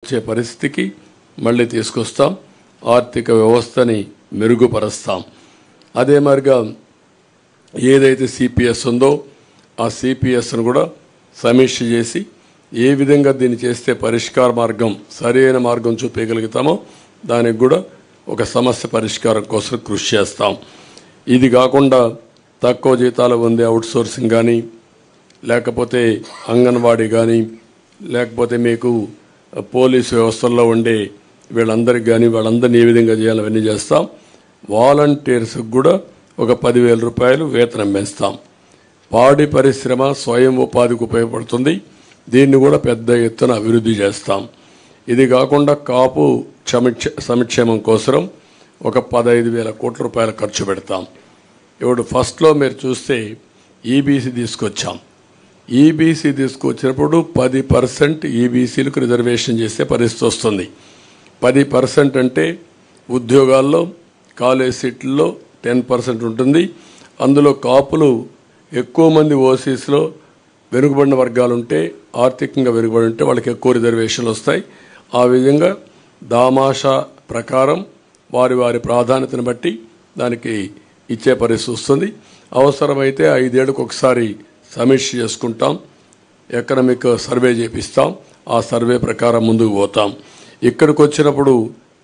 ఇచ్చే పరిస్థితికి మళ్ళీ తీసుకొస్తాం. ఆర్థిక వ్యవస్థని మెరుగుపరుస్తాం. అదే మాదిరిగా ఏదైతే సిపిఎస్ ఉందో ఆ సిపిఎస్ను కూడా సమీక్ష చేసి ఏ విధంగా దీన్ని చేస్తే పరిష్కార మార్గం సరైన మార్గం చూపించగలుగుతామో దానికి కూడా ఒక సమస్య పరిష్కారం కోసం కృషి చేస్తాం. ఇది కాకుండా తక్కువ జీతాలు పొందే అవుట్సోర్సింగ్ కానీ, లేకపోతే అంగన్వాడీ కానీ, లేకపోతే మీకు పోలీసు వ్యవస్థల్లో ఉండే వీళ్ళందరికీ కానీ వాళ్ళందరినీ ఏ విధంగా చేయాలో అవన్నీ చేస్తాం. వాలంటీర్స్కి కూడా ఒక 10,000 రూపాయలు వేతనం పెంచుతాం. పాడి పరిశ్రమ స్వయం ఉపాధికి ఉపయోగపడుతుంది. దీన్ని కూడా పెద్ద ఎత్తున అభివృద్ధి చేస్తాం. ఇది కాకుండా కాపు సంక్షేమం కోసం ఒక 15,000 కోట్ల రూపాయలు ఖర్చు పెడతాం. ఇప్పుడు ఫస్ట్లో మీరు చూస్తే ఈబీసీ తీసుకొచ్చాం. ఈబీసీ తీసుకొచ్చినప్పుడు 10% ఈబీసీలకు రిజర్వేషన్ చేసే పరిస్థితి వస్తుంది. 10% అంటే ఉద్యోగాల్లో కాలేజ్ సీట్లలో 10% ఉంటుంది. అందులో కాపులు ఎక్కువ మంది ఓసీస్లో వెనుకబడిన వర్గాలు ఉంటే, ఆర్థికంగా వెనుకబడి ఉంటే వాళ్ళకి ఎక్కువ రిజర్వేషన్లు వస్తాయి. ఆ విధంగా దామాషా ప్రకారం వారి వారి ప్రాధాన్యతను బట్టి దానికి ఇచ్చే పరిస్థితి వస్తుంది. అవసరమైతే 5 ఏళ్ళకు ఒకసారి సమీక్ష చేసుకుంటాం. ఎకనామిక్ సర్వే చేపిస్తాం. ఆ సర్వే ప్రకారం ముందుకు పోతాం. ఇక్కడికి వచ్చినప్పుడు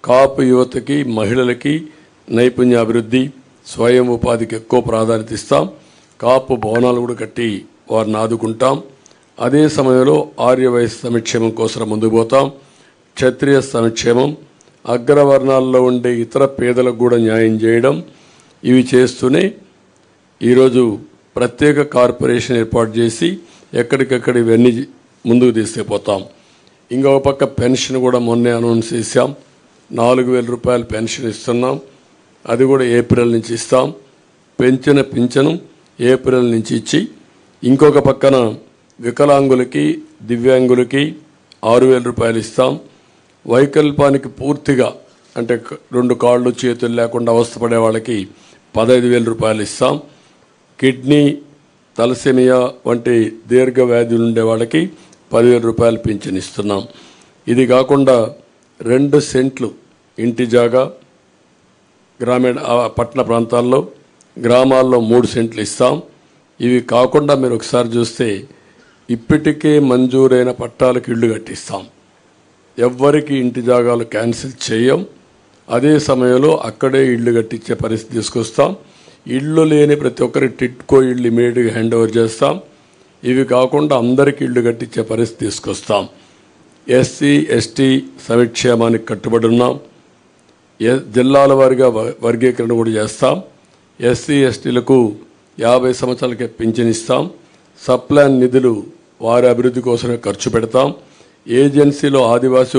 కాపు యువతకి, మహిళలకి నైపుణ్యాభివృద్ధి, స్వయం ఉపాధికి ఎక్కువ ప్రాధాన్యత ఇస్తాం. కాపు భవనాలు కూడా కట్టి వారిని ఆదుకుంటాం. అదే సమయంలో ఆర్యవైశ్య సంక్షేమం కోసం ముందుకు పోతాం. క్షత్రియ సంక్షేమం, అగ్రవర్ణాల్లో ఉండే ఇతర పేదలకు కూడా న్యాయం చేయడం, ఇవి చేస్తూనే ఈరోజు ప్రత్యేక కార్పొరేషన్ ఏర్పాటు చేసి ఎక్కడికక్కడ ఇవన్నీ ముందుకు తీసుకుపోతాం. ఇంకొక పక్క పెన్షన్ కూడా మొన్నే అనౌన్స్ చేశాం. 4,000 రూపాయలు పెన్షన్ ఇస్తున్నాం. అది కూడా ఏప్రిల్ నుంచి ఇస్తాం. పెంచిన పింఛను ఏప్రిల్ నుంచి ఇచ్చి, ఇంకొక పక్కన వికలాంగులకి, దివ్యాంగులకి 6,000 రూపాయలు ఇస్తాం. వైకల్పానికి పూర్తిగా అంటే 2 కాళ్ళు చేతులు లేకుండా అవస్థపడే వాళ్ళకి 15,000 రూపాయలు ఇస్తాం. కిడ్నీ, తలసేమియా వంటి దీర్ఘ వ్యాధులు ఉండే వాళ్ళకి 10,000 రూపాయలు పింఛన్ ఇస్తున్నాం. ఇది కాకుండా 2 సెంట్లు ఇంటి జాగా గ్రామీణ పట్టణ ప్రాంతాల్లో, గ్రామాల్లో 3 సెంట్లు ఇస్తాం. ఇవి కాకుండా మీరు ఒకసారి చూస్తే ఇప్పటికే మంజూరైన పట్టాలకు ఇళ్ళు కట్టిస్తాం. ఎవ్వరికి ఇంటి జాగాలు క్యాన్సిల్ చేయం. అదే సమయంలో అక్కడే ఇళ్ళు కట్టించే పరిస్థితి తీసుకొస్తాం. ఇళ్ళు లేని ప్రతి ఒక్కరి టిట్కో ఇళ్ళు ఇమీడియట్గా హ్యాండ్ ఓవర్ చేస్తాం. ఇవి కాకుండా అందరికీ ఇళ్ళు కట్టించే పరిస్థితి తీసుకొస్తాం. ఎస్సీ ఎస్టీ సంక్షేమానికి కట్టుబడి ఉన్నాం. జిల్లాల వారీగా వర్గీకరణ కూడా చేస్తాం. ఎస్సీ ఎస్టీలకు 50 సంవత్సరాలకే పింఛన్ ఇస్తాం. సప్లాన్ నిధులు వారి అభివృద్ధి కోసమే ఖర్చు పెడతాం. ఏజెన్సీలో ఆదివాసీ